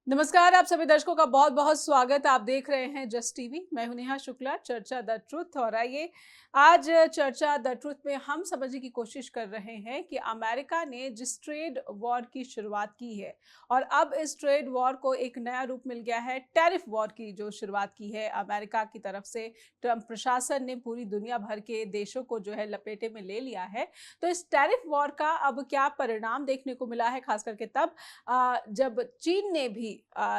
नमस्कार, आप सभी दर्शकों का बहुत बहुत स्वागत। आप देख रहे हैं जस्ट टीवी। मैं हूं नेहा शुक्ला। चर्चा द ट्रुथ। और आइए आज चर्चा द ट्रुथ में हम समझने की कोशिश कर रहे हैं कि अमेरिका ने जिस ट्रेड वॉर की शुरुआत की है और अब इस ट्रेड वॉर को एक नया रूप मिल गया है। टैरिफ वॉर की जो शुरुआत की है अमेरिका की तरफ से, ट्रंप प्रशासन ने पूरी दुनिया भर के देशों को जो है लपेटे में ले लिया है। तो इस टैरिफ वॉर का अब क्या परिणाम देखने को मिला है, खास करके तब जब चीन ने भी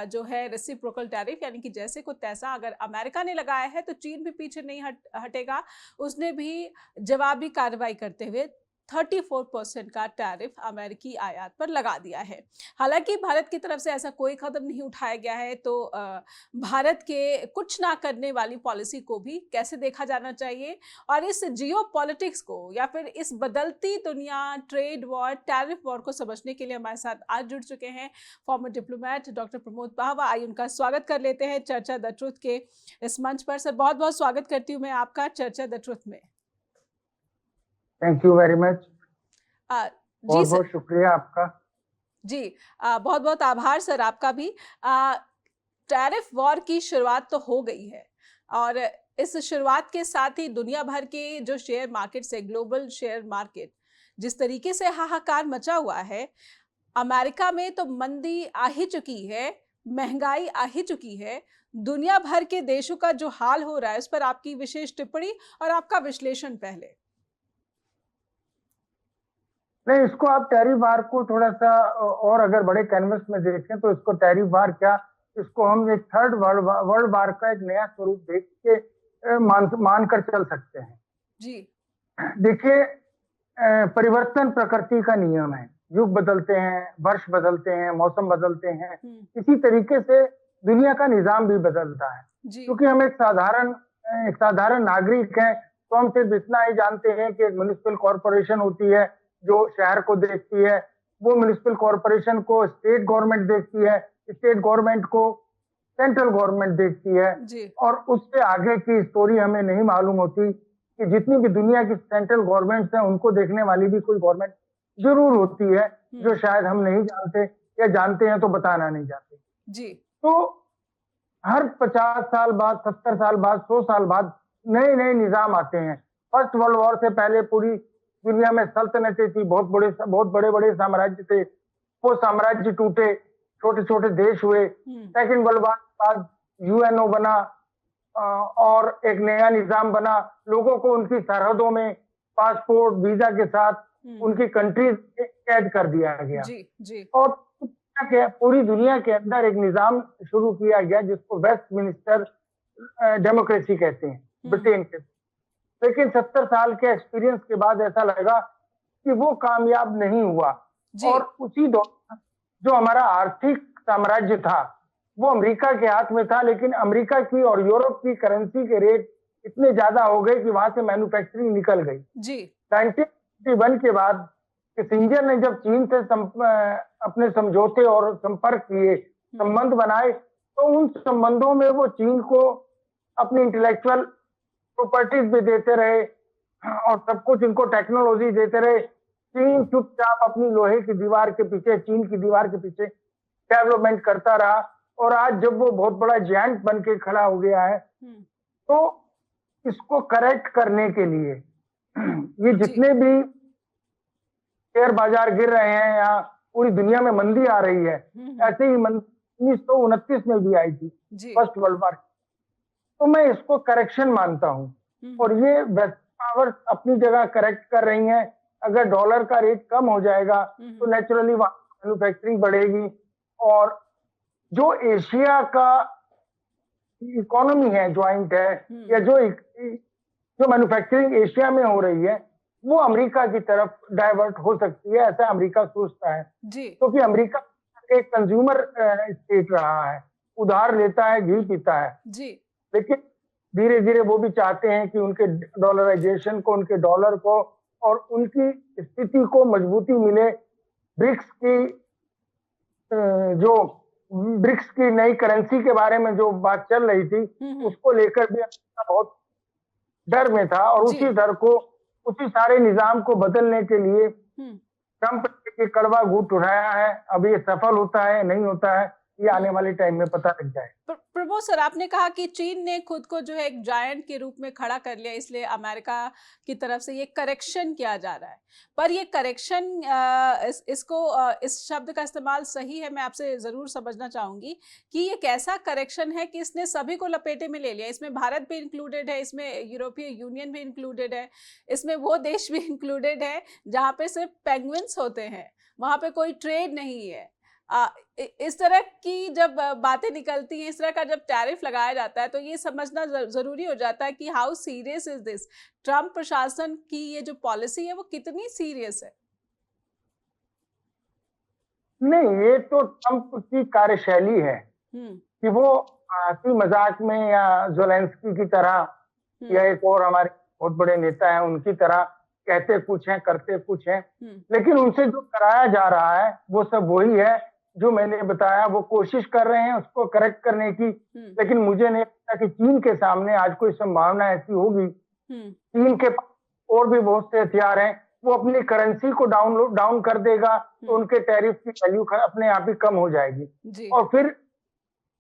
जो है रेसिप्रोकल टैरिफ यानी कि जैसे को तैसा अगर अमेरिका ने लगाया है तो चीन भी पीछे नहीं हटेगा। उसने भी जवाबी कार्रवाई करते हुए 34% का टैरिफ अमेरिकी आयात पर लगा दिया है। हालांकि भारत की तरफ से ऐसा कोई कदम नहीं उठाया गया है, तो भारत के कुछ ना करने वाली पॉलिसी को भी कैसे देखा जाना चाहिए और इस जियो पॉलिटिक्स को या फिर इस बदलती दुनिया ट्रेड वॉर टैरिफ वॉर को समझने के लिए हमारे साथ आज जुड़ चुके हैं farmer diplomat doctor Pramod Pahwa. आइए उनका स्वागत कर लेते हैं चर्चा द ट्रुथ के इस मंच पर। सर, बहुत बहुत स्वागत करती हूँ मैं आपका चर्चा द ट्रुथ में। Thank you very much. जी बहुत शुक्रिया आपका। जी, बहुत बहुत आभार सर आपका भी। टैरिफ वॉर की शुरुआत तो हो गई है और इस शुरुआत के साथ ही दुनिया भर के जो शेयर मार्केट से, ग्लोबल शेयर मार्केट जिस तरीके से हाहाकार मचा हुआ है, अमेरिका में तो मंदी आ ही चुकी है, महंगाई आ ही चुकी है, दुनिया भर के देशों का जो हाल हो रहा है उस पर आपकी विशेष टिप्पणी और आपका विश्लेषण पहले। नहीं, इसको आप टैरिफ वार को थोड़ा सा और अगर बड़े कैनवस में देखें तो इसको टैरिफ वार क्या, इसको हम एक थर्ड वर्ल्ड वार का एक नया स्वरूप देख के मान कर चल सकते हैं। जी देखिए, परिवर्तन प्रकृति का नियम है। युग बदलते हैं, वर्ष बदलते हैं, मौसम बदलते हैं, इसी तरीके से दुनिया का निजाम भी बदलता है। क्योंकि हम एक साधारण नागरिक हैं, तो हम सिर्फ इतना ही जानते हैं कि एक म्युनिसिपल कॉर्पोरेशन होती है जो शहर को देखती है, वो म्युनिसिपल कॉर्पोरेशन को स्टेट गवर्नमेंट देखती है, स्टेट गवर्नमेंट को सेंट्रल गवर्नमेंट देखती है, और उससे आगे की स्टोरी हमें नहीं मालूम होती कि जितनी भी दुनिया की सेंट्रल गवर्नमेंट्स हैं उनको देखने वाली भी कोई गवर्नमेंट जरूर होती है जो शायद हम नहीं जानते, या जानते हैं तो बताना नहीं चाहते। जी। तो हर 50 साल बाद, 70 साल बाद, 100 साल बाद नए नए निजाम आते हैं। फर्स्ट वर्ल्ड वॉर से पहले पूरी दुनिया में सल्तनतें थी, बहुत बड़े बड़े साम्राज्य थे, वो साम्राज्य टूटे, छोटे छोटे देश हुए। सेकंड वर्ल्ड वॉर के बाद यूएनओ बना और एक नया निजाम बना। लोगों को उनकी सरहदों में पासपोर्ट वीजा के साथ उनकी कंट्रीज कैद कर दिया गया। जी। और पूरी दुनिया के अंदर एक निजाम शुरू किया गया जिसको वेस्टमिनिस्टर डेमोक्रेसी कहते हैं ब्रिटेन के। लेकिन 70 साल के एक्सपीरियंस के बाद ऐसा लगा कि वो कामयाब नहीं हुआ, और उसी दौरान जो हमारा आर्थिक साम्राज्य था वो अमेरिका के हाथ में था, लेकिन अमेरिका की और यूरोप की करेंसी के रेट इतने ज्यादा हो गए कि वहां से मैन्युफैक्चरिंग निकल गई। 1951 के बाद किसिंजर ने जब चीन से अपने समझौते और संपर्क किए, संबंध बनाए, तो उन संबंधों में वो चीन को अपनी इंटेलेक्चुअल प्रॉपर्टीज भी देते रहे और सब कुछ इनको टेक्नोलॉजी देते रहे। चीन चुपचाप अपनी लोहे की दीवार के पीछे, चीन की दीवार के पीछे डेवलपमेंट करता रहा, और आज जब वो बहुत बड़ा जायंट बन के खड़ा हो गया है, तो इसको करेक्ट करने के लिए ये जितने भी शेयर बाजार गिर रहे हैं या पूरी दुनिया में मंदी आ रही है, ऐसे ही 1929 में भी आई थी फर्स्ट वर्ल्ड वॉर। तो मैं इसको करेक्शन मानता हूं, और ये वेस्ट पावर अपनी जगह करेक्ट कर रही हैं। अगर डॉलर का रेट कम हो जाएगा तो नेचुरली मैन्युफैक्चरिंग बढ़ेगी, और जो एशिया का इकोनॉमी है, ज्वाइंट है, या जो मैन्युफैक्चरिंग एशिया में हो रही है वो अमेरिका की तरफ डाइवर्ट हो सकती है, ऐसा अमेरिका सोचता है। क्योंकि अमेरिका एक कंज्यूमर स्टेट रहा है, उधार लेता है, घी पीता है, लेकिन धीरे धीरे वो भी चाहते हैं कि उनके डॉलराइजेशन को, उनके डॉलर को और उनकी स्थिति को मजबूती मिले। ब्रिक्स की नई करेंसी के बारे में जो बात चल रही थी, उसको लेकर भी बहुत डर में था, और उसी डर को, उसी सारे निजाम को बदलने के लिए ट्रंप ने कड़वा घूंट उठाया है। अब ये सफल होता है नहीं होता है ये आने वाले टाइम में पता लग जाए। प्रभु सर, आपने कहा कि चीन ने खुद को जो है एक जायंट के रूप में खड़ा कर लिया, इसलिए अमेरिका की तरफ से ये करेक्शन किया जा रहा है। पर ये करेक्शन, इस शब्द का इस्तेमाल सही है, मैं आपसे जरूर समझना चाहूंगी कि ये कैसा करेक्शन है कि इसने सभी को लपेटे में ले लिया। इसमें भारत भी इंक्लूडेड है, इसमें यूरोपीय यूनियन भी इंक्लूडेड है, इसमें वो देश भी इंक्लूडेड है जहाँ पे सिर्फ पेंगुइन्स होते हैं, वहां पे कोई ट्रेड नहीं है। इस तरह की जब बातें निकलती हैं, इस तरह का जब टैरिफ लगाया जाता है, तो ये समझना जरूरी हो जाता है कि how serious is this. Trump प्रशासन की ये जो पॉलिसी है वो कितनी सीरियस है? नहीं, ये तो ट्रम्प की कार्यशैली है कि वो हंसी मजाक में या ज़ोलेंस्की की तरह या एक और हमारे बहुत बड़े नेता हैं उनकी तरह कहते कुछ हैं करते कुछ हैं, लेकिन उनसे जो कराया जा रहा है वो सब वही है जो मैंने बताया। वो कोशिश कर रहे हैं उसको करेक्ट करने की, लेकिन मुझे नहीं लगता कि चीन के सामने आज कोई संभावना ऐसी होगी। चीन के पास और भी बहुत से हथियार हैं, वो अपनी करेंसी को डाउन कर देगा तो उनके टैरिफ की वैल्यू अपने आप ही कम हो जाएगी और फिर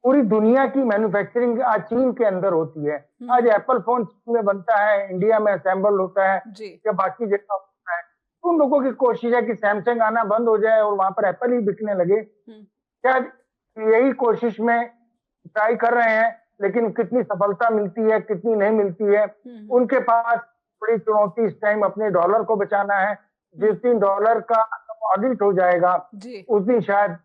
पूरी दुनिया की मैन्युफैक्चरिंग आज चीन के अंदर होती है। आज एप्पल फोन चीन में बनता है, इंडिया में असेंबल होता है या बाकी जगह होता है। तो उन लोगों की कोशिश है कि सैमसंग आना बंद हो जाए और वहां पर एप्पल ही बिकने लगे। क्या यही कोशिश में ट्राई कर रहे हैं, लेकिन कितनी सफलता मिलती है कितनी नहीं मिलती है। उनके पास बड़ी चुनौती इस टाइम अपने डॉलर को बचाना है। जिस दिन डॉलर का ऑडिट हो जाएगा उस दिन शायद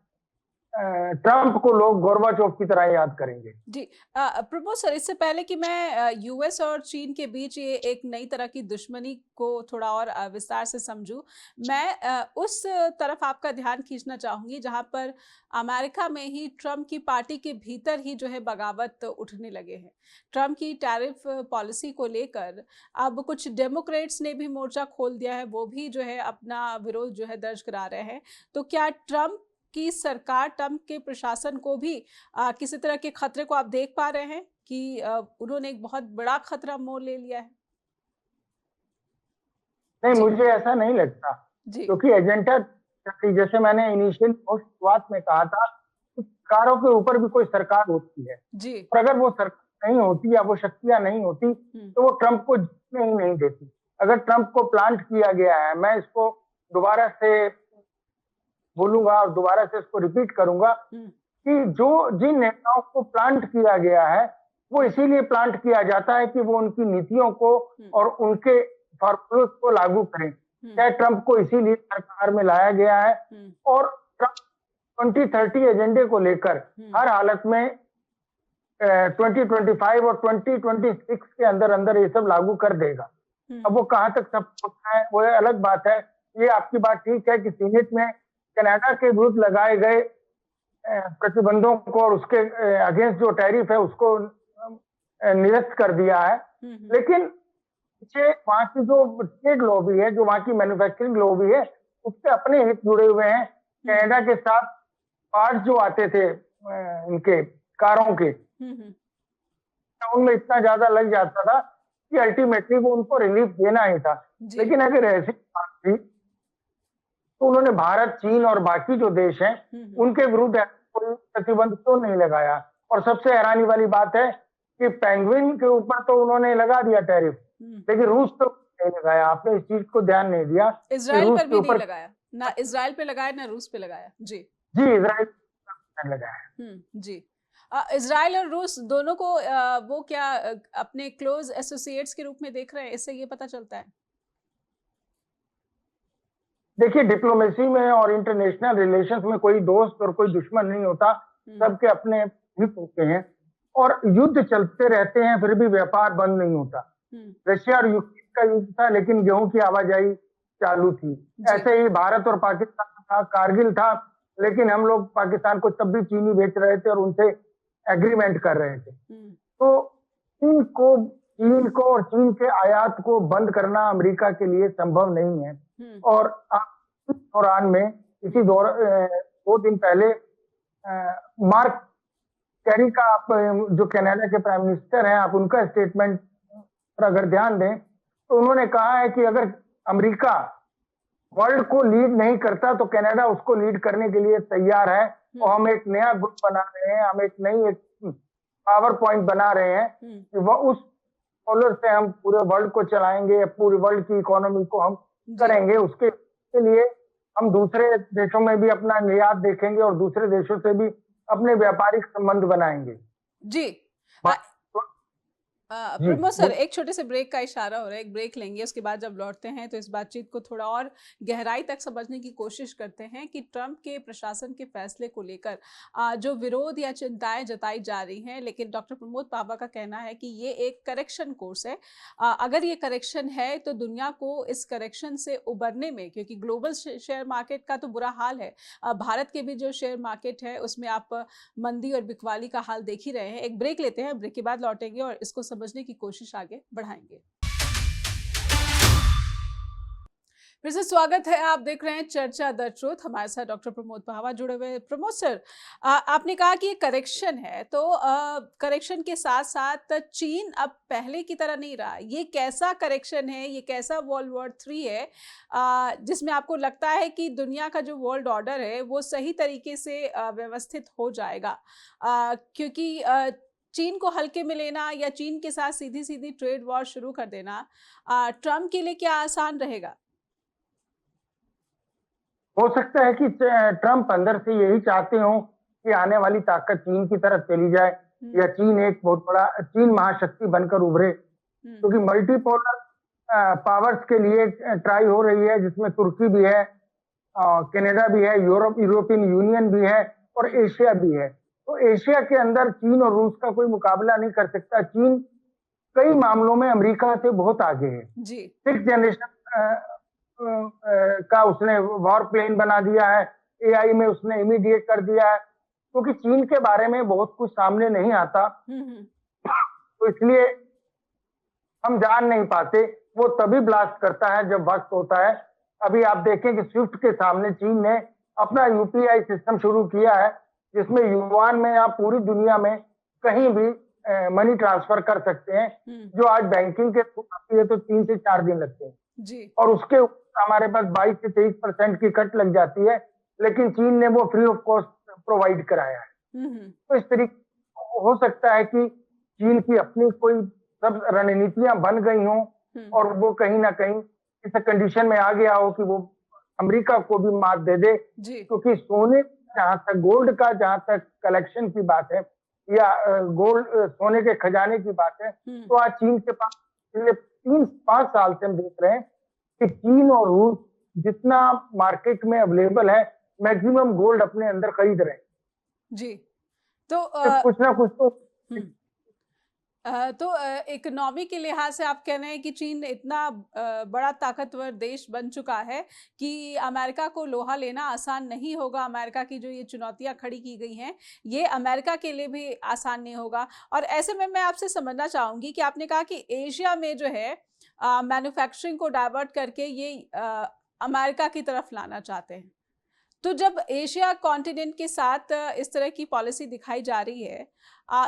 ट्रंप को लोग गोर्बाचोव की तरह याद करेंगे। जी प्रभु सर, इससे पहले कि मैं यूएस और चीन के बीच ये एक नई तरह की दुश्मनी को थोड़ा और विस्तार से समझूं, मैं उस तरफ आपका ध्यान खींचना चाहूंगी जहां पर अमेरिका में ही ट्रंप की पार्टी के भीतर ही जो है बगावत उठने लगे हैं। ट्रंप की टैरिफ पॉलिसी को लेकर अब कुछ डेमोक्रेट्स ने भी मोर्चा खोल दिया है, वो भी जो है अपना विरोध जो है दर्ज करा रहे हैं। तो क्या ट्रंप की सरकार, ट्रंप के प्रशासन को भी किसी तरह के खतरे को आप देख पा रहे हैं कि उन्होंने एक बहुत बड़ा खतरा मोल ले लिया है? नहीं, मुझे ऐसा नहीं लगता, क्योंकि एजेंडा जैसे मैंने इनिशियल शुरुआत में कहा था, सरकारों के ऊपर भी कोई सरकार होती है जी। और अगर वो सरकार नहीं होती या वो शक्तियां नहीं होती तो वो ट्रंप को जीतने ही नहीं देती। अगर ट्रंप को प्लांट किया गया है, मैं इसको दोबारा से बोलूंगा और दोबारा से इसको रिपीट करूंगा कि जिन नेताओं को प्लांट किया गया है वो इसीलिए प्लांट किया जाता है कि वो उनकी नीतियों को और उनके फॉर्मूले को लागू करें। चाहे ट्रंप को इसीलिए सरकार में लाया गया है और ट्रंप 2030 एजेंडे को लेकर हर हालत में 2025 और 2026 के अंदर अंदर ये सब लागू कर देगा। अब वो कहाँ तक सब होता है वो अलग बात है। ये आपकी बात ठीक है कि सीनेट में कनाडा के विरुद्ध लगाए गए प्रतिबंधों को और उसके अगेंस्ट जो टैरिफ है उसको निरस्त कर दिया है, लेकिन पीछे वहां की जो ट्रेड लॉबी है, जो वहां की मैन्युफैक्चरिंग लॉबी है, उसके अपने हित जुड़े हुए हैं। कनाडा के साथ पार्ट जो आते थे इनके कारों के, उनमें इतना ज्यादा लग जाता था कि अल्टीमेटली वो उनको रिलीफ देना ही था। लेकिन अगर ऐसी बात थी तो उन्होंने भारत, चीन और बाकी जो देश हैं उनके विरुद्ध कोई प्रतिबंध क्यों नहीं लगाया। और सबसे हैरानी वाली बात है कि पेंगुइन के ऊपर तो उन्होंने लगा दिया टैरिफ, लेकिन रूस पे नहीं लगाया। आपने इस चीज को ध्यान नहीं दिया। इजराइल पर भी नहीं लगाया, ना इजराइल पे लगाया ना रूस पे लगाया। जी इजराइल पे लगाया। जी इजराइल और रूस दोनों को वो क्या अपने क्लोज एसोसिएट्स के रूप में देख रहे हैं, इससे ये पता चलता है। देखिए, डिप्लोमेसी में और इंटरनेशनल रिलेशंस में कोई दोस्त और कोई दुश्मन नहीं होता, सबके अपने हित होते हैं और युद्ध चलते रहते हैं, फिर भी व्यापार बंद नहीं होता। रशिया और यूक्रेन का युद्ध था लेकिन गेहूं की आवाजाही चालू थी। ऐसे ही भारत और पाकिस्तान था, कारगिल था, लेकिन हम लोग पाकिस्तान को तब भी चीनी बेच रहे थे और उनसे एग्रीमेंट कर रहे थे। तो चीन को और चीन के आयात को बंद करना अमेरिका के लिए संभव नहीं है। और इस दौरान में दो दिन पहले मार्क कैरी का, आप जो कनाडा के प्राइम मिनिस्टर हैं, आप उनका स्टेटमेंट पर अगर ध्यान दें तो उन्होंने कहा है कि अगर अमेरिका वर्ल्ड को लीड नहीं करता तो कनाडा उसको लीड करने के लिए तैयार है। और हम एक नया ग्रुप बना रहे हैं, हम एक नई एक पावर पॉइंट बना रहे हैं कि वह उस डॉलर से हम पूरे वर्ल्ड को चलाएंगे, या पूरे वर्ल्ड की इकोनॉमी को हम करेंगे। उसके लिए हम दूसरे देशों में भी अपना निर्यात देखेंगे और दूसरे देशों से भी अपने व्यापारिक संबंध बनाएंगे। जी प्रमोद सर, एक छोटे से ब्रेक का इशारा हो रहा है, एक ब्रेक लेंगे, उसके बाद जब लौटते हैं तो इस बातचीत को थोड़ा और गहराई तक समझने की कोशिश करते हैं कि ट्रंप के प्रशासन के फैसले को लेकर जो विरोध या चिंताएं जताई जा रही हैं, लेकिन डॉक्टर प्रमोद पावा का कहना है कि ये एक करेक्शन कोर्स है। अगर ये करेक्शन है तो दुनिया को इस करेक्शन से उबरने में, क्योंकि ग्लोबल शेयर मार्केट का तो बुरा हाल है, भारत के भी जो शेयर मार्केट है उसमें आप मंदी और बिकवाली का हाल देख ही रहे हैं। एक ब्रेक लेते हैं, ब्रेक के बाद लौटेंगे और इसको समझने की कोशिश आगे बढ़ाएंगे। फिर से स्वागत है, आप देख रहे हैं चर्चा द ट्रूथ। हमारे साथ डॉक्टर प्रमोद पावा जुड़े हुए हैं। प्रमोद सर, आपने कहा कि ये करेक्शन है, तो करेक्शन के साथ साथ चीन अब पहले की तरह नहीं रहा। ये कैसा करेक्शन है, ये कैसा वर्ल्ड वॉर 3 है जिसमें आपको लगता है कि दुनिया का जो वर्ल्ड ऑर्डर है वो सही तरीके से व्यवस्थित हो जाएगा? क्योंकि चीन को हल्के में लेना या चीन के साथ सीधी सीधी ट्रेड वॉर शुरू कर देना ट्रम्प के लिए क्या आसान रहेगा? हो सकता है कि ट्रंप अंदर से यही चाहते हो कि आने वाली ताकत चीन की तरफ चली जाए, या चीन एक बहुत बड़ा चीन महाशक्ति बनकर उभरे, क्योंकि मल्टीपोलर पावर्स के लिए ट्राई हो रही है, जिसमें तुर्की भी है, कनाडा भी है, यूरोपियन यूनियन भी है और एशिया भी है। तो एशिया के अंदर चीन और रूस का कोई मुकाबला नहीं कर सकता। चीन कई मामलों में अमेरिका से बहुत आगे है। 6th जनरेशन का उसने वॉर प्लेन बना दिया है, एआई में उसने इमीडिएट कर दिया है, क्योंकि चीन के बारे में बहुत कुछ सामने नहीं आता, तो इसलिए हम जान नहीं पाते। वो तभी ब्लास्ट करता है जब वक्त होता है। अभी आप देखें कि स्विफ्ट के सामने चीन ने अपना यूपीआई सिस्टम शुरू किया है, जिसमें युआन में आप पूरी दुनिया में कहीं भी मनी ट्रांसफर कर सकते हैं, जो आज बैंकिंग के थ्रू आती है तो 3 से 4 दिन लगते हैं जी। और उसके हमारे पास 22 से 23% की कट लग जाती है, लेकिन चीन ने वो फ्री ऑफ कॉस्ट प्रोवाइड कराया है। तो इस तरीके हो सकता है कि चीन की अपनी कोई सब रणनीतियां बन गई हों और वो कहीं ना कहीं इस कंडीशन में आ गया हो कि वो अमेरिका को भी मात दे दे, क्योंकि सोने जहां तक गोल्ड का जहां तक कलेक्शन की बात है या गोल्ड सोने के खजाने की बात है, तो आज चीन के पास 3-5 साल से हम देख रहे हैं कि चीन और रूस जितना मार्केट में अवेलेबल है, मैक्सिमम गोल्ड अपने अंदर खरीद रहे हैं जी। तो कुछ ना कुछ तो इकोनॉमी के लिहाज से आप कह रहे हैं कि चीन इतना बड़ा ताकतवर देश बन चुका है कि अमेरिका को लोहा लेना आसान नहीं होगा। अमेरिका की जो ये चुनौतियां खड़ी की गई हैं, ये अमेरिका के लिए भी आसान नहीं होगा। और ऐसे में मैं आपसे समझना चाहूँगी कि आपने कहा कि एशिया में जो है मैन्युफैक्चरिंग को डाइवर्ट करके ये अमेरिका की तरफ लाना चाहते हैं। तो जब एशिया कॉन्टिनेंट के साथ इस तरह की पॉलिसी दिखाई जा रही है,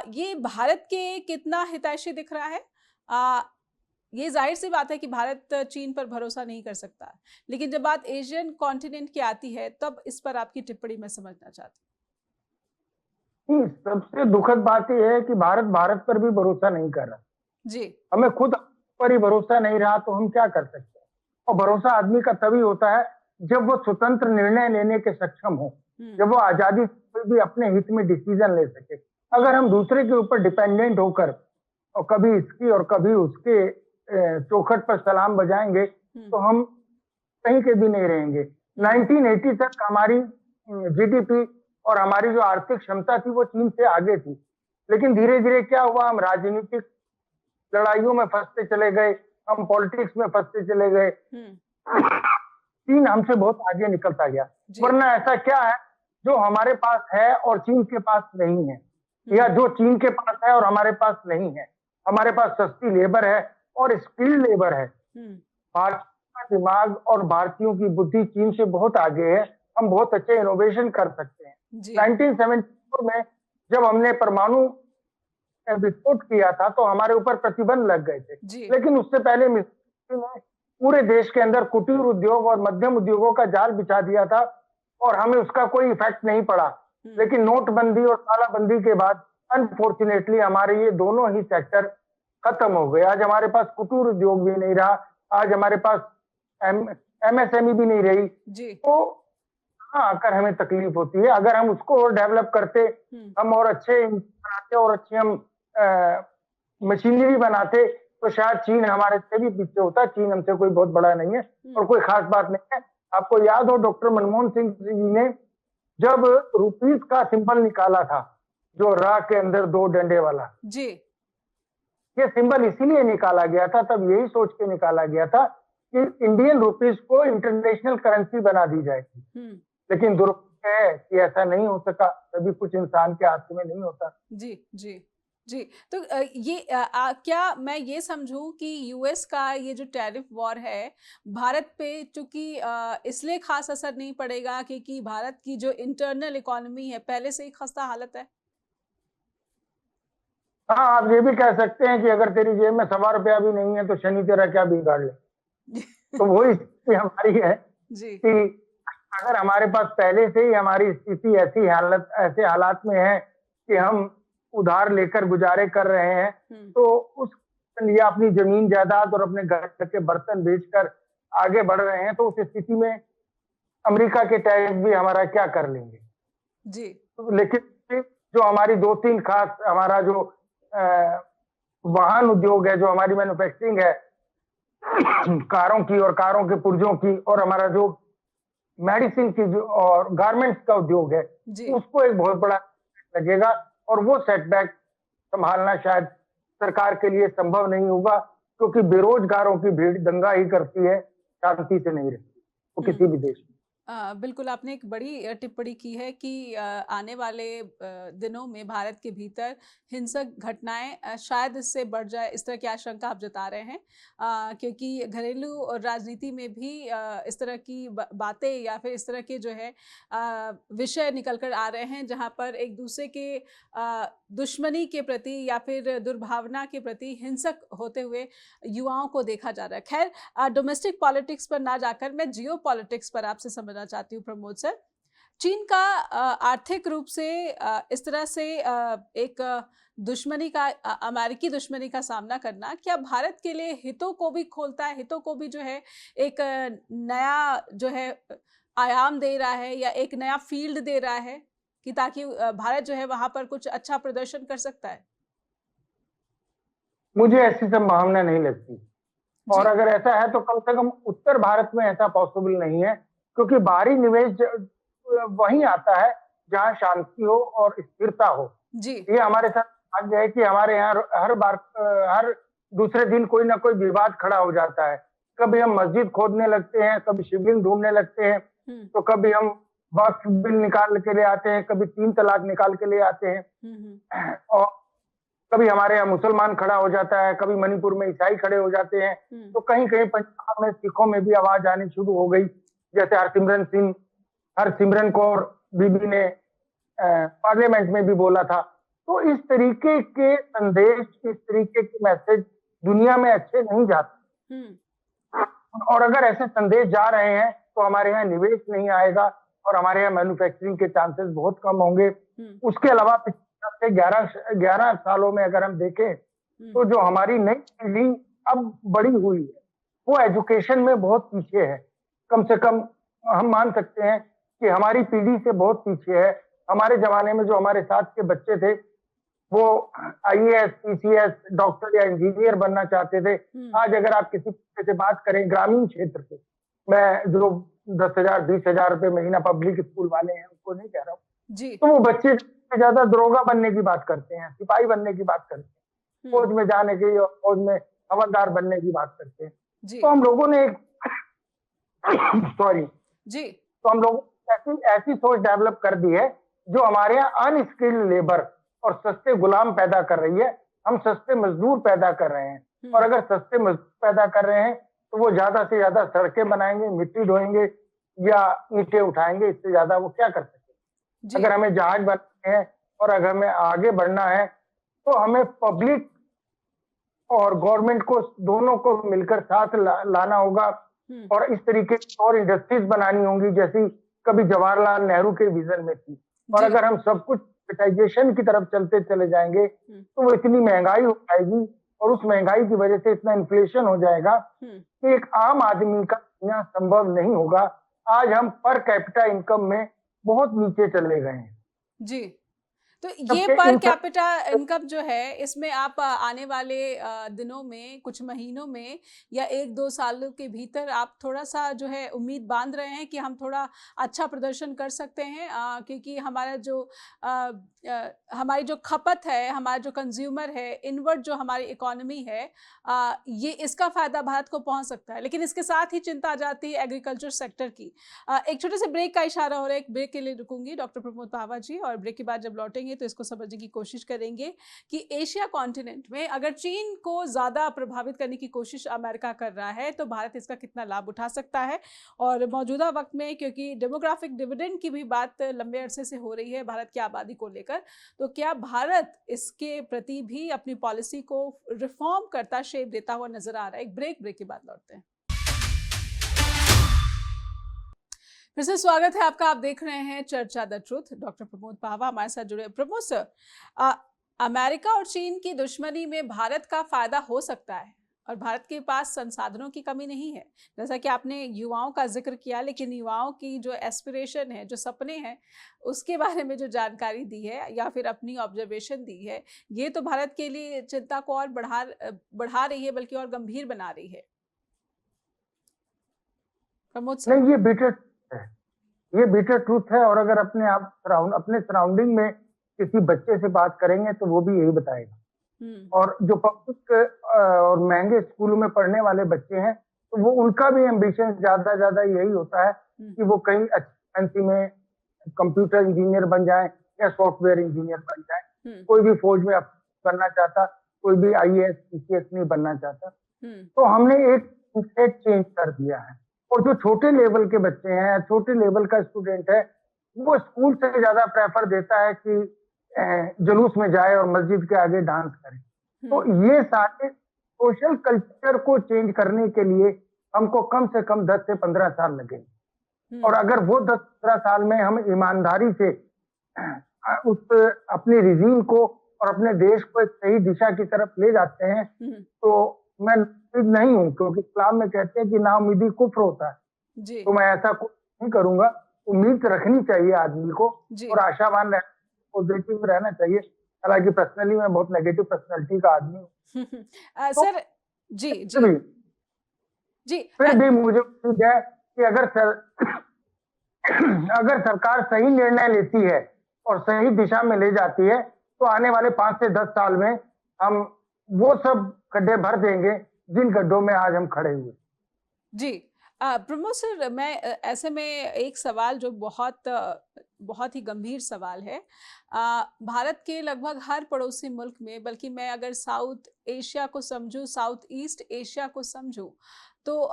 ये भारत के कितना हितैषी दिख रहा है? ये जाहिर सी बात है कि भारत चीन पर भरोसा नहीं कर सकता, लेकिन जब बात एशियन कॉन्टिनेंट की आती है तब इस पर आपकी टिप्पणी मैं समझना चाहती हूँ। सबसे दुखद बात यह है कि भारत पर भी भरोसा नहीं कर रहा जी। हमें खुद पर ही भरोसा नहीं रहा तो हम क्या कर सकते हैं? और भरोसा आदमी का तभी होता है जब वो स्वतंत्र निर्णय लेने के सक्षम हो, जब वो आजादी से भी अपने हित में डिसीजन ले सके। अगर हम दूसरे के ऊपर डिपेंडेंट होकर और कभी इसकी और कभी उसके चौखट पर सलाम बजाएंगे तो हम कहीं के भी नहीं रहेंगे। 1980 तक हमारी जीडीपी और हमारी जो आर्थिक क्षमता थी वो चीन से आगे थी, लेकिन धीरे धीरे क्या हुआ, हम राजनीतिक लड़ाइयों में फंसते चले गए, हम पॉलिटिक्स में फंसते चले गए, चीन हमसे बहुत आगे निकलता गया। वरना ऐसा क्या है जो हमारे पास है और चीन के पास नहीं है, या जो चीन के पास है और हमारे पास नहीं है? हमारे पास सस्ती लेबर है और स्किल्ड लेबर है। भारतीय का दिमाग और भारतीयों की बुद्धि चीन से बहुत आगे है, हम बहुत अच्छे इनोवेशन कर सकते हैं। 1974 में जब हमने परमाणु विस्फोट किया था तो हमारे ऊपर प्रतिबंध लग गए थे, लेकिन उससे पहले मिस्र ने पूरे देश के अंदर कुटीर उद्योग और मध्यम उद्योगों का जाल बिछा दिया था और हमें उसका कोई इफेक्ट नहीं पड़ा। लेकिन नोटबंदी और तालाबंदी के बाद अनफॉर्चुनेटली हमारे ये दोनों ही सेक्टर खत्म हो गए। आज हमारे पास कुटीर उद्योग भी नहीं रहा, आज हमारे पास एमएसएमई भी नहीं रही। जी। तो हाँ, आकर हमें तकलीफ होती है। अगर हम उसको और डेवलप करते, हम और अच्छे बनाते और अच्छे हम मशीनरी बनाते, तो शायद चीन हमारे से भी पीछे होता। चीन हमसे कोई बहुत बड़ा नहीं है और कोई खास बात नहीं है। आपको याद हो डॉक्टर मनमोहन सिंह जी ने जब रुपीस का सिंबल निकाला था, जो रा के अंदर 2 डंडे वाला, जी। ये सिंबल इसीलिए निकाला गया था, तब यही सोच के निकाला गया था कि इंडियन रुपीस को इंटरनेशनल करेंसी बना दी जाएगी। लेकिन दुर्भाग्य है कि ऐसा नहीं हो सका। तभी कुछ इंसान के हाथ में नहीं होता। जी जी जी। तो क्या मैं ये समझूं कि यूएस का ये जो टैरिफ वॉर है भारत पे, चूंकि इसलिए खास असर नहीं पड़ेगा क्योंकि भारत की जो इंटरनल इकोनॉमी है पहले से ही खस्ता हालत है? हाँ, आप ये भी कह सकते हैं कि अगर तेरी जेब में ₹1 भी नहीं है तो शनि तेरा क्या बिगाड़ ले। तो वही स्थिति हमारी है जी। कि अगर हमारे पास पहले से ही हमारी स्थिति ऐसे हालात में है कि हम उधार लेकर गुजारे कर रहे हैं, तो उस या अपनी जमीन जायदाद और अपने घर के बर्तन बेचकर आगे बढ़ रहे हैं, तो उस स्थिति में अमेरिका के टैरिफ भी हमारा क्या कर लेंगे। जी। लेकिन जो हमारी 2-3 खास हमारा जो वाहन उद्योग है, जो हमारी मैन्युफैक्चरिंग है कारों की और कारों के पुर्जों की, और हमारा जो मेडिसिन की जो और गारमेंट्स का उद्योग है, उसको एक बहुत बड़ा लगेगा और वो सेटबैक संभालना शायद सरकार के लिए संभव नहीं होगा, क्योंकि बेरोजगारों की भीड़ दंगा ही करती है, शांति से नहीं रहती वो किसी भी देश में। बिल्कुल, आपने एक बड़ी टिप्पणी की है कि आने वाले दिनों में भारत के भीतर हिंसक घटनाएं शायद इससे बढ़ जाए, इस तरह की आशंका आप जता रहे हैं, क्योंकि घरेलू राजनीति में भी इस तरह की बातें या फिर इस तरह के जो है विषय निकल कर आ रहे हैं, जहां पर एक दूसरे के दुश्मनी के प्रति या फिर दुर्भावना के प्रति हिंसक होते हुए युवाओं को देखा जा रहा है। खैर, डोमेस्टिक पॉलिटिक्स पर ना जाकर मैं जियो पॉलिटिक्स पर आपसे समझना चाहती हूँ प्रमोद सर। चीन का आर्थिक रूप से इस तरह से एक दुश्मनी का अमेरिकी दुश्मनी का सामना करना क्या भारत के लिए हितों को भी खोलता है, हितों को भी जो है एक नया जो है आयाम दे रहा है या एक नया फील्ड दे रहा है कि ताकि भारत जो है वहां पर कुछ अच्छा प्रदर्शन कर सकता है? मुझे ऐसी संभावना नहीं लगती, और अगर ऐसा है तो कम से कम उत्तर भारत में ऐसा पॉसिबल नहीं है, क्योंकि बाहरी निवेश वहीं आता है जहां शांति हो और स्थिरता हो। जी। ये हमारे साथ भाग्य है कि हमारे यहाँ हर दूसरे दिन कोई ना कोई विवाद खड़ा हो जाता है। कभी हम मस्जिद खोदने लगते हैं, कभी शिवलिंग ढूंढने लगते हैं, तो कभी हम वक्फ बिल निकाल के ले आते हैं, कभी 3 तलाक निकाल के ले आते हैं, और कभी हमारे यहाँ मुसलमान खड़ा हो जाता है, कभी मणिपुर में ईसाई खड़े हो जाते हैं, तो कहीं कहीं पंजाब में सिखों में भी आवाज आनी शुरू हो गई, जैसे हरसिमरन कौर बीबी ने पार्लियामेंट में भी बोला था। तो इस तरीके के संदेश, इस तरीके के मैसेज दुनिया में अच्छे नहीं जाते, और अगर ऐसे संदेश जा रहे हैं तो हमारे यहाँ निवेश नहीं आएगा और हमारे यहाँ मैन्युफैक्चरिंग के चांसेस बहुत कम होंगे। उसके अलावा 11 सालों में अगर हम देखें तो जो हमारी नई पीढ़ी अब बड़ी हुई है वो एजुकेशन में बहुत पीछे है। कम से कम हम मान सकते हैं कि हमारी पीढ़ी से बहुत पीछे है। हमारे जमाने में जो हमारे साथ के बच्चे थे वो आईएएस, पीसीएस, डॉक्टर या इंजीनियर बनना चाहते थे। आज अगर आप किसी से बात करें ग्रामीण क्षेत्र से, मैं जो 10,000 20,000 रुपए महीना पब्लिक स्कूल वाले हैं उनको नहीं कह रहा हूँ जी, तो वो बच्चे ज्यादा दरोगा बनने की बात करते हैं, सिपाही बनने की बात करते हैं, फौज में जाने की और फौज में हवलदार बनने की बात करते हैं जी। तो हम लोगों ने तो हम लोग ऐसी सोच डेवलप कर दी है जो हमारे यहाँ अनस्किल्ड लेबर और सस्ते गुलाम पैदा कर रही है। हम सस्ते मजदूर पैदा कर रहे हैं, और अगर सस्ते मजदूर पैदा कर रहे हैं तो वो ज्यादा से ज्यादा सड़कें बनाएंगे, मिट्टी ढोएंगे या ईंटें उठाएंगे, इससे ज्यादा वो क्या कर सकते। अगर हमें जहाज बनाने हैं और अगर हमें आगे बढ़ना है तो हमें पब्लिक और गवर्नमेंट को दोनों को मिलकर साथ लाना होगा और इस तरीके की और इंडस्ट्रीज बनानी होंगी जैसी कभी जवाहरलाल नेहरू के विजन में थी। और अगर हम सब कुछ प्राइवेटाइजेशन की तरफ चलते चले जाएंगे तो वो इतनी महंगाई हो जाएगी और उस महंगाई की वजह से इतना इन्फ्लेशन हो जाएगा कि एक आम आदमी का जीना संभव नहीं होगा। आज हम पर कैपिटा इनकम में बहुत नीचे चले गए हैं जी। तो ये पर कैपिटा इनकम जो है, इसमें आप आने वाले दिनों में, कुछ महीनों में या 1-2 सालों के भीतर आप थोड़ा सा जो है उम्मीद बांध रहे हैं कि हम थोड़ा अच्छा प्रदर्शन कर सकते हैं, क्योंकि हमारी जो खपत है, हमारा जो कंज्यूमर है, इनवर्ड जो हमारी इकोनॉमी है, ये इसका फायदा भारत को पहुंच सकता है। लेकिन इसके साथ ही चिंता आ जाती है एग्रीकल्चर सेक्टर की। एक छोटे से ब्रेक का इशारा हो रहा है, एक ब्रेक के लिए रुकूंगी डॉक्टर प्रमोद पावा जी, और ब्रेक के बाद जब लौटेंगे तो इसको समझने की कोशिश करेंगे कि एशिया कॉन्टिनेंट में अगर चीन को ज्यादा प्रभावित करने की कोशिश अमेरिका कर रहा है तो भारत इसका कितना लाभ उठा सकता है। और मौजूदा वक्त में, क्योंकि डेमोग्राफिक डिविडेंड की भी बात लंबे अरसे से हो रही है भारत की आबादी को लेकर, तो क्या भारत इसके प्रति भी अपनी पॉलिसी को रिफॉर्म करता, शेप देता हुआ नजर आ रहा है। एक ब्रेक के बाद लौटते हैं। फिर से स्वागत है आपका। आप देख रहे हैं चर्चा द ट्रुथ। डॉक्टर प्रमोद पावा हमारे साथ जुड़े। प्रमोद सर, अमेरिका और चीन की दुश्मनी में भारत का फायदा हो सकता है और भारत के पास संसाधनों की कमी नहीं है, जैसा कि आपने युवाओं का जिक्र किया, लेकिन युवाओं की जो एस्पिरेशन है, जो सपने हैं, उसके बारे में जो जानकारी दी है या फिर अपनी ऑब्जर्वेशन दी है, ये तो भारत के लिए चिंता को और बढ़ा रही है, बल्कि और गंभीर बना रही है। प्रमोद सर, नहीं, ये बिटर ट्रूथ है। और अगर अपने सराउंडिंग में किसी बच्चे से बात करेंगे तो वो भी यही बताएगा। और जो पब्लिक और महंगे स्कूलों में पढ़ने वाले बच्चे हैं तो वो उनका भी एम्बिशन ज्यादा यही होता है कि वो कहीं अच्छी में कंप्यूटर इंजीनियर बन जाए या सॉफ्टवेयर इंजीनियर बन जाए। कोई भी फौज में बनना चाहता, कोई भी IAS PCS नहीं बनना चाहता। तो हमने एक चेंज कर दिया है। और जो छोटे लेवल के बच्चे हैं, छोटे लेवल का स्टूडेंट है, वो स्कूल से ज्यादा प्रेफर देता है कि जुलूस में जाए और मस्जिद के आगे डांस करे। तो ये सारे सोशल कल्चर को चेंज करने के लिए हमको कम से कम 10 से 15 साल लगेंगे। और अगर वो 10-15 साल में हम ईमानदारी से उस अपनी रिजीम को और अपने देश को एक सही दिशा की तरफ ले जाते हैं तो मैं नहीं हूं, क्योंकि इस्लाम में कहते हैं कि नाउमीदी कुफ्र होता है जी। तो मैं ऐसा कुछ नहीं करूंगा। उम्मीद रखनी चाहिए आदमी को और आशावान पॉजिटिव रहना चाहिए। हालांकि पर्सनली मैं बहुत नेगेटिव पर्सनालिटी का आदमी हूँ। सर जी फिर भी मुझे उम्मीद है कि अगर सरकार सही निर्णय लेती है और सही दिशा में ले जाती है तो आने वाले 5 से 10 साल में हम वो सब गड्ढे भर देंगे जिन गड्ढों में आज हम खड़े हुए। जी प्रमोद सर, मैं ऐसे में एक सवाल जो बहुत ही गंभीर सवाल है। भारत के लगभग हर पड़ोसी मुल्क में, बल्कि मैं अगर साउथ एशिया को समझूं, साउथ ईस्ट एशिया को समझूं, तो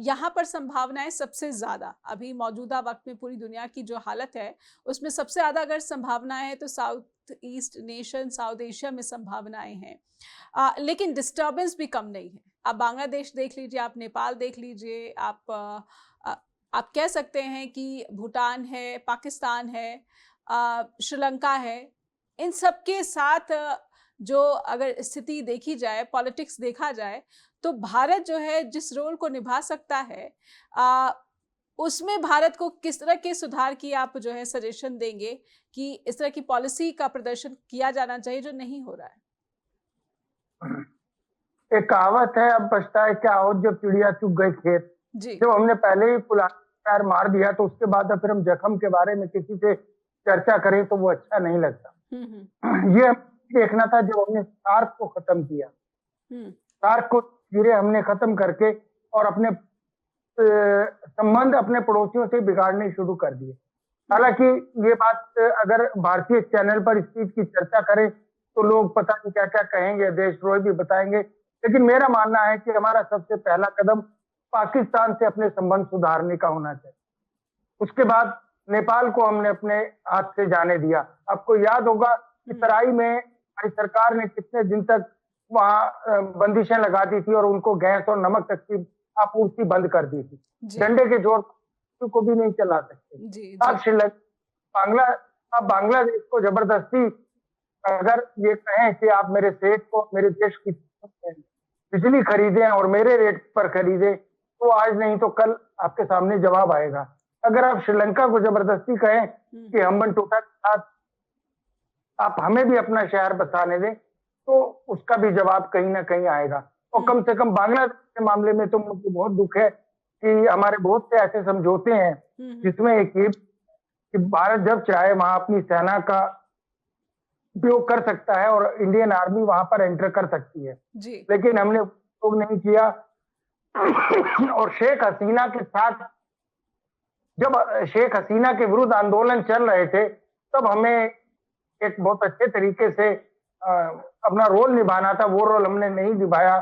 यहाँ पर संभावनाएं सबसे ज़्यादा अभी मौजूदा वक्त में पूरी दुनिया की जो हालत है उसमें सबसे ज़्यादा अगर संभावनाएं हैं तो south east nation, south Asia में संभावनाएं हैं। लेकिन डिस्टर्बेंस भी कम नहीं है। आप बांग्लादेश देख लीजिए, आप नेपाल देख लीजिए, आप कह सकते हैं कि भूटान है, पाकिस्तान है, श्रीलंका है। इन सब के साथ जो अगर स्थिति देखी जाए, पॉलिटिक्स देखा जाए, तो भारत जो है जिस रोल को निभा सकता है, उसमें भारत को किस तरह के सुधार की आप जो है सजेशन देंगे कि इस तरह की पॉलिसी का प्रदर्शन किया जाना चाहिए जो नहीं हो रहा है? एक कहावत है, अब पछताए क्या हो जब चिड़िया चुग गई खेत। जब हमने पहले ही पैर मार दिया तो उसके बाद फिर हम जख्म के बारे में किसी से चर्चा करें तो वो अच्छा नहीं लगता। ये देखना था जब हमने सार्क को खत्म किया, सार्क को धीरे हमने खत्म करके और अपने संबंध अपने पड़ोसियों से बिगाड़ने शुरू कर दिए। हालांकि ये बात अगर भारतीय चैनल पर इस चीज की चर्चा करें तो लोग पता नहीं क्या क्या कहेंगे, देशद्रोही भी बताएंगे। लेकिन मेरा मानना है कि हमारा सबसे पहला कदम पाकिस्तान से अपने संबंध सुधारने का होना चाहिए। उसके बाद नेपाल को हमने अपने हाथ से जाने दिया। आपको याद होगा कि तराई में हमारी सरकार ने कितने दिन तक वहाँ बंदिशें लगा दी थी और उनको गैस और नमक तक की आपूर्ति बंद कर दी थी। डंडे के जोर को भी नहीं चला सकते। आप श्रीलंका आप बांग्लादेश को जबरदस्ती अगर ये कहें कि आप मेरे सेठ को मेरे देश की बिजली खरीदें और मेरे रेट पर खरीदे, तो आज नहीं तो कल आपके सामने जवाब आएगा। अगर आप श्रीलंका को जबरदस्ती कहें कि हम्बनटोटा के साथ आप हमें भी अपना शहर बसाने दें, तो उसका भी जवाब कहीं ना कहीं आएगा। और कम से कम बांग्लादेश के मामले में तो मुझे बहुत दुख है कि हमारे बहुत से ऐसे समझौते हैं जिसमें एक कि भारत जब चाहे वहां अपनी सेना का उपयोग कर सकता है और इंडियन आर्मी वहां पर एंटर कर सकती है, लेकिन हमने उपयोग नहीं किया। और शेख हसीना के साथ जब शेख हसीना के विरुद्ध आंदोलन चल रहे थे, तब हमें एक बहुत अच्छे तरीके से अपना रोल निभाना था, वो रोल हमने नहीं निभाया,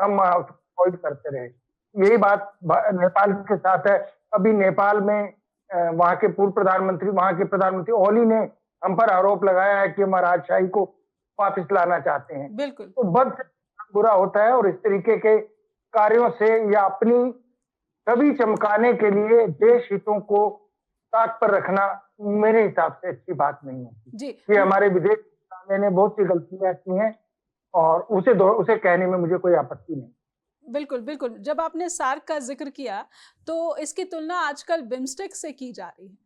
हम अवॉइड करते रहे। यही बात नेपाल के साथ है। अभी नेपाल में वहां के पूर्व प्रधानमंत्री, वहां के प्रधानमंत्री ओली ने हम पर आरोप लगाया है कि हम राजशाही को वापस लाना चाहते हैं। बिल्कुल। तो बद से बुरा होता है और इस तरीके के कार्यों से या अपनी छवि चमकाने के लिए देश हितों को ताक पर रखना मेरे हिसाब से अच्छी बात नहीं होती। ये हमारे विदेश मंत्रालय ने बहुत सी गलतियां की हैं और उसे कहने में मुझे कोई आपत्ति नहीं। बिल्कुल बिल्कुल। जब आपने सार्क का जिक्र किया तो इसकी तुलना आजकल बिम्स्टेक से की जा रही है।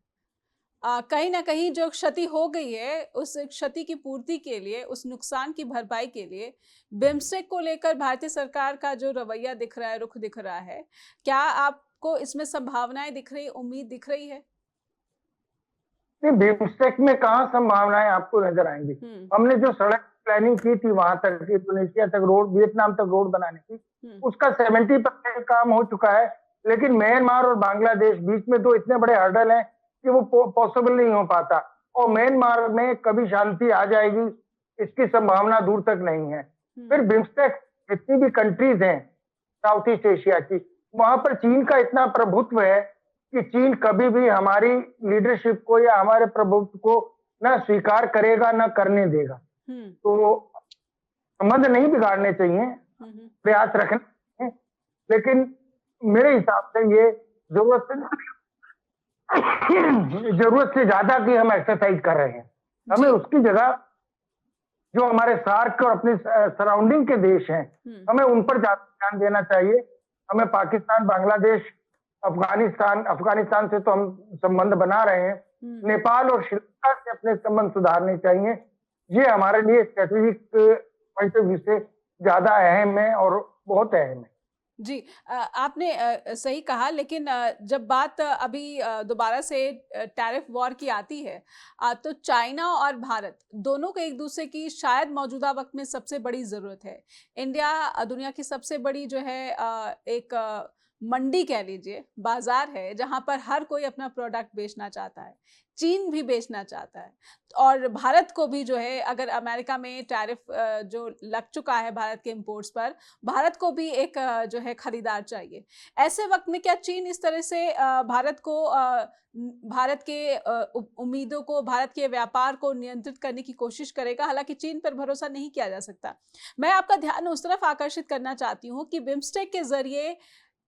कहीं ना कहीं जो क्षति हो गई है, उस क्षति की पूर्ति के लिए, उस नुकसान की भरपाई के लिए बिम्स्टेक को लेकर भारतीय सरकार का जो रवैया दिख रहा है, रुख दिख रहा है, क्या आपको इसमें संभावनाएं दिख रही, उम्मीद दिख रही है? नहीं, बिम्स्टेक में कहाँ संभावनाएं आपको नजर आएंगी। हमने जो सड़क प्लानिंग की थी वहां तक, इंडोनेशिया तक रोड, वियतनाम तक रोड बनाने की, उसका 70% काम हो चुका है। लेकिन म्यांमार और बांग्लादेश बीच में तो इतने बड़े हर्डल हैं कि वो पॉसिबल नहीं हो पाता। और म्यांमार में कभी शांति आ जाएगी इसकी संभावना दूर तक नहीं है। फिर बिम्स्टेक जितनी भी कंट्रीज हैं साउथ ईस्ट एशिया की, वहां पर चीन का इतना प्रभुत्व है कि चीन कभी भी हमारी लीडरशिप को या हमारे प्रभुत्व को ना स्वीकार करेगा ना करने देगा। तो संबंध नहीं बिगाड़ने चाहिए, प्रयास रखने, लेकिन मेरे हिसाब से ये जरूरत से ज्यादा की हम एक्सरसाइज कर रहे हैं। हमें उसकी जगह जो हमारे सार्क और अपने सराउंडिंग के देश हैं, हमें उन पर ज्यादा ध्यान देना चाहिए। हमें पाकिस्तान, बांग्लादेश, अफगानिस्तान से तो हम संबंध बना रहे हैं, नेपाल और श्रीलंका से अपने संबंध सुधारने चाहिए। ये हमारे लिए स्ट्रेटेजिक पॉइंट ऑफ व्यू से ज्यादा अहम है और बहुत अहम है। जी, आपने सही कहा, लेकिन जब बात अभी दोबारा से टैरिफ वॉर की आती है, तो चाइना और भारत दोनों को एक दूसरे की शायद मौजूदा वक्त में सबसे बड़ी ज़रूरत है। इंडिया दुनिया की सबसे बड़ी जो है एक मंडी कह लीजिए, बाजार है, जहां पर हर कोई अपना प्रोडक्ट बेचना चाहता है। चीन भी बेचना चाहता है और भारत को भी जो है, अगर अमेरिका में टैरिफ जो लग चुका है भारत के इंपोर्ट्स पर, भारत को भी एक जो है खरीदार चाहिए। ऐसे वक्त में क्या चीन इस तरह से भारत को, भारत के उम्मीदों को, भारत के व्यापार को नियंत्रित करने की कोशिश करेगा? हालांकि चीन पर भरोसा नहीं किया जा सकता। मैं आपका ध्यान उस तरफ आकर्षित करना चाहती हूँ कि बिम्स्टेक के जरिए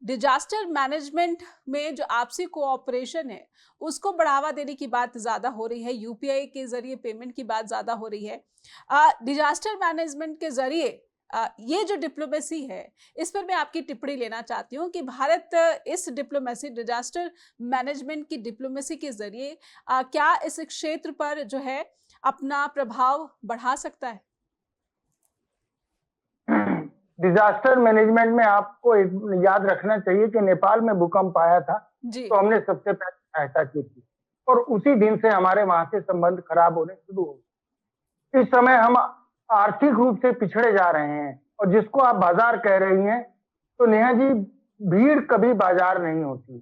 डिजास्टर मैनेजमेंट में जो आपसी कोऑपरेशन है उसको बढ़ावा देने की बात ज्यादा हो रही है। यूपीआई के जरिए पेमेंट की बात ज्यादा हो रही है। डिजास्टर मैनेजमेंट के जरिए ये जो डिप्लोमेसी है, इस पर मैं आपकी टिप्पणी लेना चाहती हूँ कि भारत इस डिप्लोमेसी, डिजास्टर मैनेजमेंट की डिप्लोमेसी के जरिए क्या इस क्षेत्र पर जो है अपना प्रभाव बढ़ा सकता है? डिजास्टर मैनेजमेंट में आपको याद रखना चाहिए कि नेपाल में भूकंप आया था तो हमने सबसे पहले सहायता की थी और उसी दिन से हमारे वहां से संबंध खराब होने शुरू हो गए। इस समय हम आर्थिक रूप से पिछड़े जा रहे हैं और जिसको आप बाजार कह रही हैं, तो नेहा जी, भीड़ कभी बाजार नहीं होती।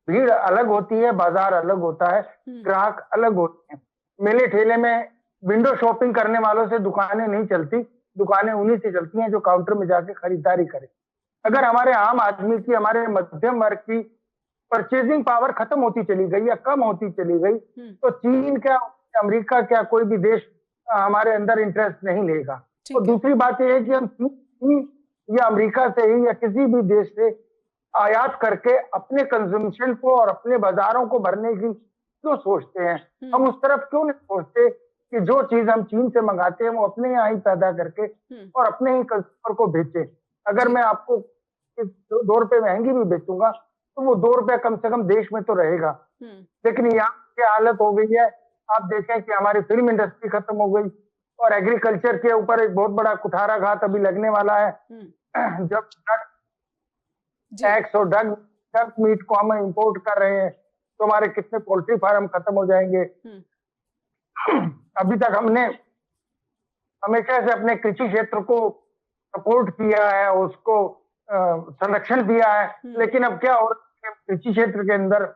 भीड़ अलग होती है, बाजार अलग होता है, ग्राहक अलग होते हैं। मेले ठेले में विंडो शॉपिंग करने वालों से दुकानें नहीं चलती, दुकानें उन्हीं से चलती हैं जो काउंटर में जाके खरीदारी करें। अगर हमारे आम आदमी की, हमारे मध्यम वर्ग की परचेजिंग पावर खत्म होती चली गई या कम होती चली गई, तो चीन क्या, अमेरिका क्या, कोई भी देश हमारे अंदर इंटरेस्ट नहीं लेगा। और दूसरी बात यह है कि हम चीन या अमेरिका से ही या किसी भी देश से आयात करके अपने कंजम्पशन को और अपने बाजारों को भरने की क्यों सोचते हैं? हम उस तरफ क्यों नहीं सोचते कि जो चीज हम चीन से मंगाते हैं वो अपने यहाँ ही पैदा करके और अपने ही कंज्यूमर को बेचे। अगर मैं आपको 2 रुपए महंगी भी बेचूंगा तो वो 2 रुपए कम से कम देश में तो रहेगा। लेकिन यहाँ क्या हालत हो गई है, आप देखें कि हमारी फिल्म इंडस्ट्री खत्म हो गई और एग्रीकल्चर के ऊपर एक बहुत बड़ा कुठाराघात अभी लगने वाला है। जब टैक्स और डक मीट को हम इंपोर्ट कर रहे हैं तो हमारे कितने पोल्ट्री फार्म खत्म हो जाएंगे। अभी तक हमने हमेशा से अपने कृषि क्षेत्र को सपोर्ट किया है, उसको संरक्षण दिया है, लेकिन अब क्या हो रहा है, कृषि क्षेत्र के अंदर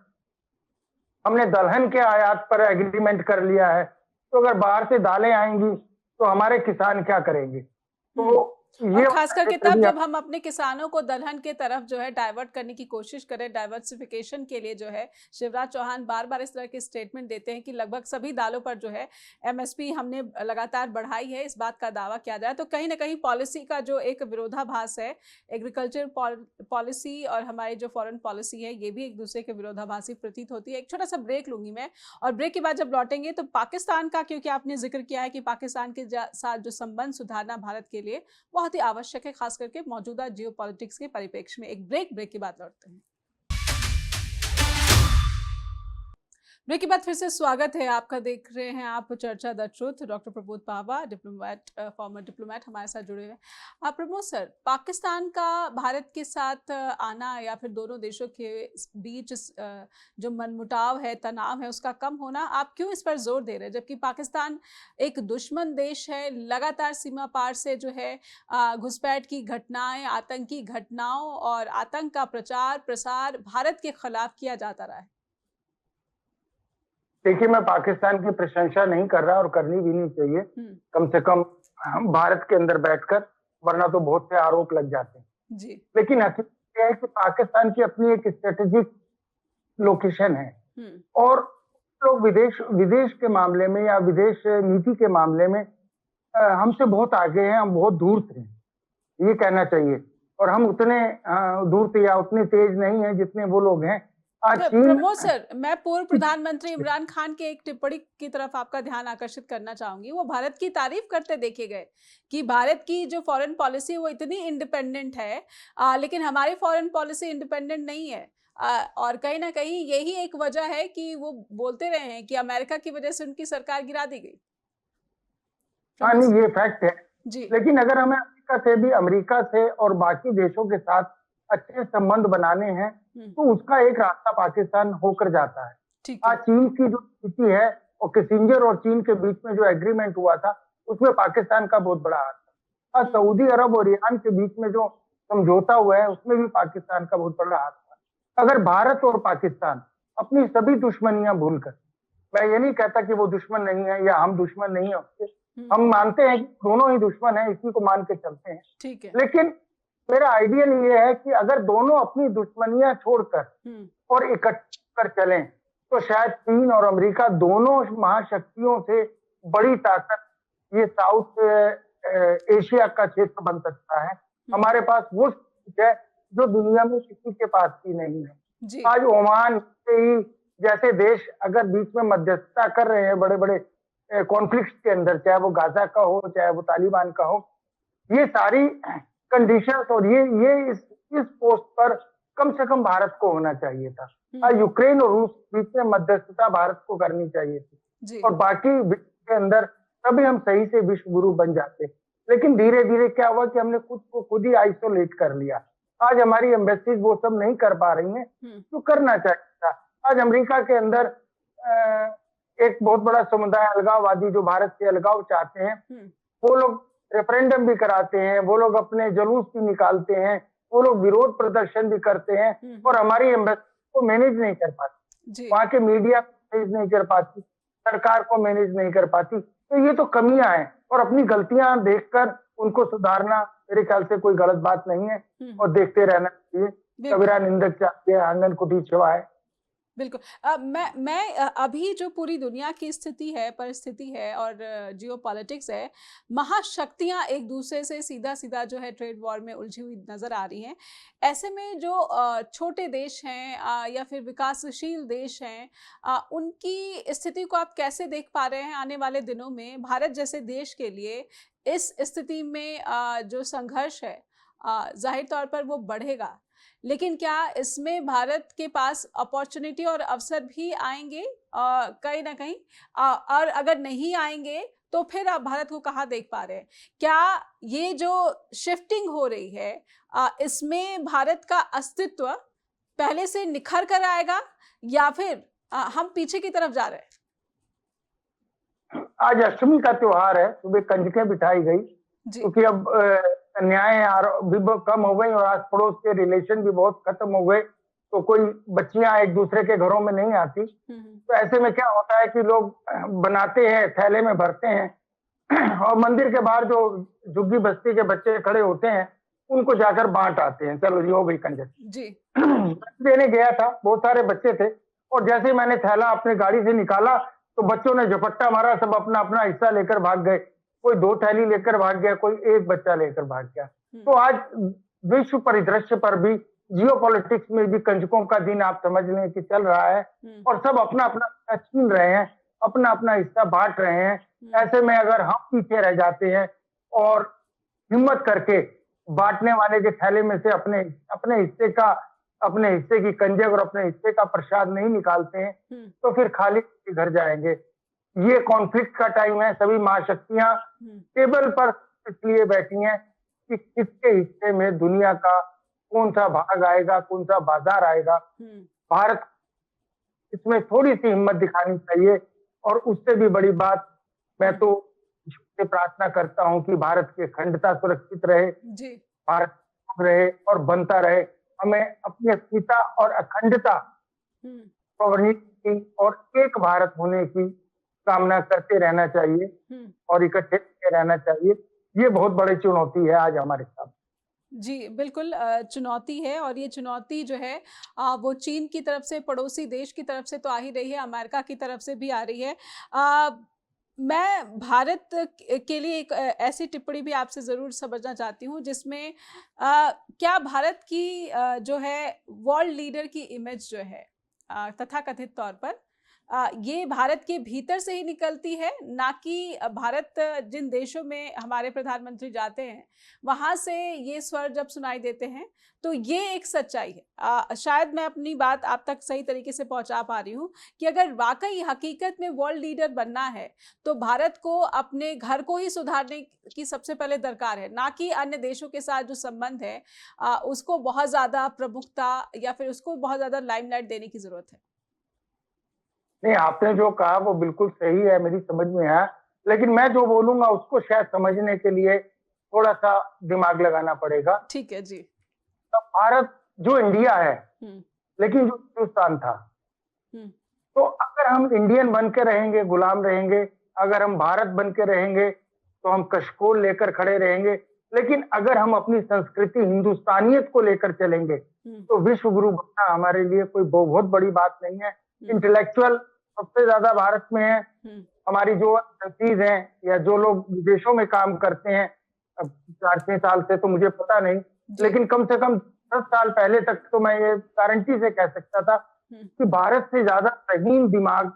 हमने दलहन के आयात पर एग्रीमेंट कर लिया है। तो अगर बाहर से दालें आएंगी तो हमारे किसान क्या करेंगे? तो और खास करके तब जब हम अपने किसानों को दलहन के तरफ जो है डाइवर्ट करने की कोशिश करें, डाइवर्सिफिकेशन के लिए जो है शिवराज चौहान बार बार इस तरह के स्टेटमेंट देते हैं कि लगभग सभी दालों पर जो है एमएसपी हमने लगातार बढ़ाई है, इस बात का दावा किया जाए तो कहीं ना कहीं पॉलिसी का जो एक विरोधाभास है, एग्रीकल्चर पॉलिसी और हमारी जो फॉरेन पॉलिसी है ये भी एक दूसरे के विरोधाभासी प्रतीत होती है। एक छोटा सा ब्रेक लूंगी मैं और ब्रेक के बाद जब लौटेंगे तो पाकिस्तान का, क्योंकि आपने जिक्र किया है कि पाकिस्तान के साथ जो संबंध सुधारना भारत के लिए बहुत ही आवश्यक है, खास करके मौजूदा जियोपॉलिटिक्स के परिप्रेक्ष्य में। एक ब्रेक के बाद लौटते हैं। ब्रेक के बाद फिर से स्वागत है आपका। देख रहे हैं आप चर्चा the truth. Doctor Pramod Pawa, diplomat, former diplomat हमारे साथ जुड़े हुए हैं। प्रमोद सर, पाकिस्तान का भारत के साथ आना या फिर दोनों देशों के बीच जो मनमुटाव है, तनाव है, उसका कम होना, आप क्यों इस पर जोर दे रहे हैं? जबकि पाकिस्तान एक दुश्मन देश है, लगातार सीमा पार से जो है घुसपैठ की घटनाएं, आतंकी घटनाओं और आतंक का प्रचार प्रसार भारत के खिलाफ किया जाता रहा है। देखिए, मैं पाकिस्तान की प्रशंसा नहीं कर रहा और करनी भी नहीं चाहिए, कम से कम हम भारत के अंदर बैठकर, वरना तो बहुत से आरोप लग जाते हैं जी। लेकिन हकीकत यह है कि पाकिस्तान की अपनी एक स्ट्रेटेजिक लोकेशन है और लोग विदेश के मामले में या विदेश नीति के मामले में हमसे बहुत आगे हैं, हम बहुत दूर थे, ये कहना चाहिए। और हम उतने दूर थे या उतने तेज नहीं है जितने वो लोग हैं। प्रमोद सर, मैं पूर्व प्रधानमंत्री इमरान खान के एक टिप्पणी की तरफ आपका ध्यान आकर्षित करना चाहूंगी। वो भारत की तारीफ करते देखे गए कि भारत की जो फॉरेन पॉलिसी वो इतनी इंडिपेंडेंट है, लेकिन हमारी फॉरेन पॉलिसी इंडिपेंडेंट नहीं है। और कहीं ना कहीं यही एक वजह है कि वो बोलते रहे हैं कि अमेरिका की वजह से उनकी सरकार गिरा दी गई। हाँ, नहीं, ये फैक्ट है जी। लेकिन अगर हमें अमेरिका से और बाकी देशों के साथ अच्छे संबंध बनाने हैं तो उसका एक रास्ता पाकिस्तान होकर जाता है। आज चीन की जो स्थिति है और किसिंजर और चीन के बीच में जो एग्रीमेंट हुआ था उसमें पाकिस्तान का बहुत बड़ा हाथ था। आज सऊदी अरब और ईरान के बीच में जो समझौता हुआ है उसमें भी पाकिस्तान का बहुत बड़ा हाथ था। अगर भारत और पाकिस्तान अपनी सभी दुश्मनियां भूलकर, मैं ये नहीं कहता कि वो दुश्मन नहीं है या हम दुश्मन नहीं है उसके, हम मानते हैं कि दोनों ही दुश्मन है, इसी को मान के चलते हैं, ठीक है। लेकिन मेरा आइडियल ये है कि अगर दोनों अपनी दुश्मनियां छोड़कर और इकट्ठे कर चलें तो शायद चीन और अमेरिका दोनों महाशक्तियों से बड़ी ताकत ये साउथ एशिया का क्षेत्र बन सकता है। हमारे पास वो है जो दुनिया में किसी के पास भी नहीं है। आज ओमान ही जैसे देश अगर बीच में मध्यस्थता कर रहे हैं बड़े बड़े कॉन्फ्लिक्ट के अंदर, चाहे वो गाजा का हो चाहे वो तालिबान का हो, ये सारी कंडीशंस और ये इस पोस्ट पर कम से कम भारत को होना चाहिए था। यूक्रेन और रूस बीच में मध्यस्थता भारत को करनी चाहिए थी और बाकी विश्व के अंदर तभी हम सही से विश्व गुरु बन जाते। लेकिन धीरे धीरे क्या हुआ कि हमने खुद को खुद ही आइसोलेट कर लिया। आज हमारी एम्बेसीज वो सब नहीं कर पा रही हैं जो करना चाहिए था। आज अमेरिका के अंदर एक बहुत बड़ा समुदाय अलगाववादी जो भारत से अलगाव चाहते हैं, वो लोग रेफरेंडम भी कराते हैं, वो लोग अपने जुलूस भी निकालते हैं, वो लोग विरोध प्रदर्शन भी करते हैं और हमारी एम्बेसी को मैनेज नहीं कर पाती, वहाँ के मीडिया को मैनेज नहीं कर पाती, सरकार को मैनेज नहीं कर पाती। तो ये तो कमियां हैं और अपनी गलतियां देखकर उनको सुधारना मेरे ख्याल से कोई गलत बात नहीं है और देखते रहना चाहिए। कबीरा निंदक चाहिए आंगन कुटी छिवाए। बिल्कुल। अभी जो पूरी दुनिया की स्थिति है, परिस्थिति है और जियोपॉलिटिक्स है, महाशक्तियाँ एक दूसरे से सीधा-सीधा जो है ट्रेड वॉर में उलझी हुई नज़र आ रही हैं। ऐसे में जो छोटे देश हैं या फिर विकासशील देश हैं, उनकी स्थिति को आप कैसे देख पा रहे हैं आने वाले दिनों में? भारत जैसे देश के लिए इस स्थिति में जो संघर्ष है, ज़ाहिर तौर पर वो बढ़ेगा। लेकिन क्या इसमें भारत के पास अपॉर्चुनिटी और अवसर भी आएँगे कहीं न कहीं? और अगर नहीं आएँगे तो फिर आप भारत को कहाँ देख पा रहे हैं? क्या ये जो शिफ्टिंग हो रही है, इसमें भारत का अस्तित्व पहले से निखर कर आएगा या फिर हम पीछे की तरफ जा रहे हैं? आज अष्टमी का त्योहार है, सुबह कंजकें बिठाई गई जी। क्योंकि अब न्याय भी कम हो गई और आस पड़ोस के रिलेशन भी बहुत खत्म हो गए, तो कोई बच्चियां एक दूसरे के घरों में नहीं आती। तो ऐसे में क्या होता है कि लोग बनाते हैं, थैले में भरते हैं और मंदिर के बाहर जो झुग्गी बस्ती के बच्चे खड़े होते हैं उनको जाकर बांट आते हैं। चलो जी, हो गई कंजक। जी। देने गया था, बहुत सारे बच्चे थे और जैसे ही मैंने थैला अपनी गाड़ी से निकाला तो बच्चों ने झपट्टा मारा, सब अपना अपना हिस्सा लेकर भाग गए। कोई 2 थैली लेकर भाग गया, कोई 1 बच्चा लेकर भाग गया। तो आज विश्व परिदृश्य पर भी, जियोपॉलिटिक्स में भी कंजकों का दिन आप समझ लें कि चल रहा है और सब अपना अपना हिस्सा छीन रहे हैं, अपना अपना हिस्सा बांट रहे हैं। ऐसे में अगर हम पीछे रह जाते हैं और हिम्मत करके बांटने वाले के थैले में से अपने अपने हिस्से की कंजक और अपने हिस्से का प्रसाद नहीं निकालते हैं, तो फिर खाली घर जाएंगे। ये कॉन्फ्लिक्ट का टाइम है। सभी महाशक्तियां टेबल पर इसलिए बैठी हैं कि किसके हिस्से में दुनिया का कौन सा भाग आएगा, कौन सा बाजार आएगा। भारत इसमें थोड़ी सी हिम्मत दिखानी चाहिए और उससे भी बड़ी बात, मैं तो ईश्वर से प्रार्थना करता हूं कि भारत की अखंडता सुरक्षित रहे, जी। भारत रहे और बनता रहे। हमें अपनी अस्मिता और अखंडता की और एक भारत होने की कामना करते रहना चाहिए और इकट्ठे रहना चाहिए। ये बहुत बड़ी चुनौती है आज हमारे सामने। जी, बिल्कुल चुनौती है और ये चुनौती जो है वो चीन की तरफ से, पड़ोसी देश की तरफ से तो आ ही रही है, अमेरिका की तरफ से भी आ रही है। मैं भारत के लिए एक ऐसी टिप्पणी भी आपसे ज़रूर समझना चाहती हूँ जिसमें क्या भारत की जो है वर्ल्ड लीडर की इमेज जो है तथाकथित तौर पर ये भारत के भीतर से ही निकलती है, ना कि भारत जिन देशों में हमारे प्रधानमंत्री जाते हैं वहाँ से ये स्वर जब सुनाई देते हैं, तो ये एक सच्चाई है। शायद मैं अपनी बात आप तक सही तरीके से पहुँचा पा रही हूँ कि अगर वाकई हकीकत में वर्ल्ड लीडर बनना है तो भारत को अपने घर को ही सुधारने की सबसे पहले दरकार है, ना कि अन्य देशों के साथ जो संबंध है उसको बहुत ज़्यादा प्रमुखता या फिर उसको बहुत ज़्यादा लाइमलाइट देने की ज़रूरत है। नहीं, आपने जो कहा वो बिल्कुल सही है, मेरी समझ में है, लेकिन मैं जो बोलूंगा उसको शायद समझने के लिए थोड़ा सा दिमाग लगाना पड़ेगा। ठीक है जी। तो भारत जो इंडिया है, लेकिन जो हिंदुस्तान था, तो अगर हम इंडियन बन के रहेंगे गुलाम रहेंगे, अगर हम भारत बन के रहेंगे तो हम कशकोल लेकर खड़े रहेंगे, लेकिन अगर हम अपनी संस्कृति हिंदुस्तानियत को लेकर चलेंगे तो विश्व गुरु बनना हमारे लिए कोई बहुत बड़ी बात नहीं है। इंटेलेक्चुअल सबसे ज्यादा भारत में है। हमारी जो चीज है या जो लोग विदेशों में काम करते हैं, अब 4-6 साल से तो मुझे पता नहीं, लेकिन कम से कम 10 साल पहले तक तो मैं ये गारंटी से कह सकता था कि भारत से ज्यादा रहीन दिमाग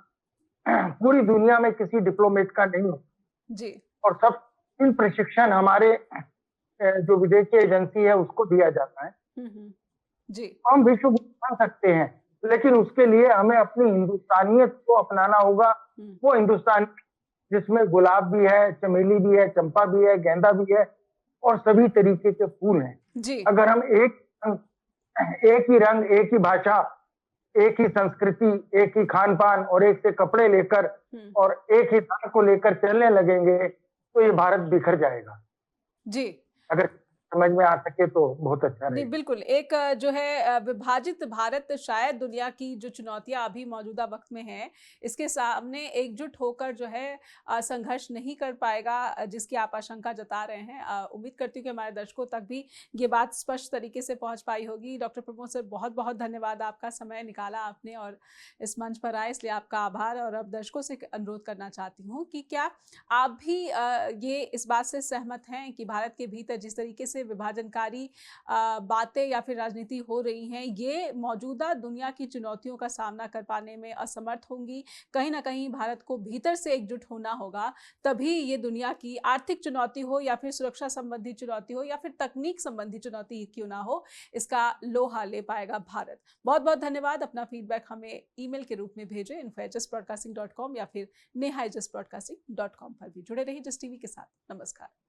पूरी दुनिया में किसी डिप्लोमेट का नहीं हो जी। और सब इन प्रशिक्षण हमारे जो विदेशी एजेंसी है उसको दिया जाता है। जी। हम विश्व गुरु बन सकते हैं, लेकिन उसके लिए हमें अपनी हिंदुस्तानियत को अपनाना होगा। वो हिंदुस्तान जिसमें गुलाब भी है, चमेली भी है, चंपा भी है, गेंदा भी है और सभी तरीके के फूल हैं। जी। अगर हम एक ही रंग, एक ही भाषा, एक ही संस्कृति, एक ही खान पान और एक से कपड़े लेकर और एक ही धर्म को लेकर चलने लगेंगे तो ये भारत बिखर जाएगा। जी। अगर समझ में आ सके तो बहुत अच्छा नहीं, रहेगा। बिल्कुल। एक जो है विभाजित भारत शायद दुनिया की जो चुनौतियाँ अभी मौजूदा वक़्त में हैं, इसके सामने एकजुट होकर जो है संघर्ष नहीं कर पाएगा, जिसकी आप आशंका जता रहे हैं। उम्मीद करती हूँ कि हमारे दर्शकों तक भी ये बात स्पष्ट तरीके से पहुँच पाई होगी। डॉक्टर प्रमोद सर, बहुत-बहुत धन्यवाद, आपका समय निकाला आपने और इस मंच पर आए, इसलिए आपका आभार। और अब दर्शकों से एक अनुरोध करना चाहती हूँ कि क्या आप भी ये इस बात से सहमत हैं कि भारत के भीतर जिस तरीके से विभाजनकारी बातें या फिर राजनीति हो रही हैं, ये मौजूदा दुनिया की चुनौतियों का सामना कर पाने में असमर्थ होंगी? कहीं न कहीं भारत को भीतर से एकजुट होना होगा, तभी ये दुनिया की आर्थिक चुनौती हो या फिर सुरक्षा संबंधी चुनौती हो या फिर तकनीक संबंधी चुनौती ही क्यों ना हो, इसका लोहा ले पाएगा भारत। बहुत-बहुत धन्यवाद। अपना फीडबैक हमें ईमेल के रूप में भेजें info@justbroadcasting.com या फिर neha@justbroadcasting.com पर भी जुड़े रहिए जस्ट टीवी के साथ। नमस्कार।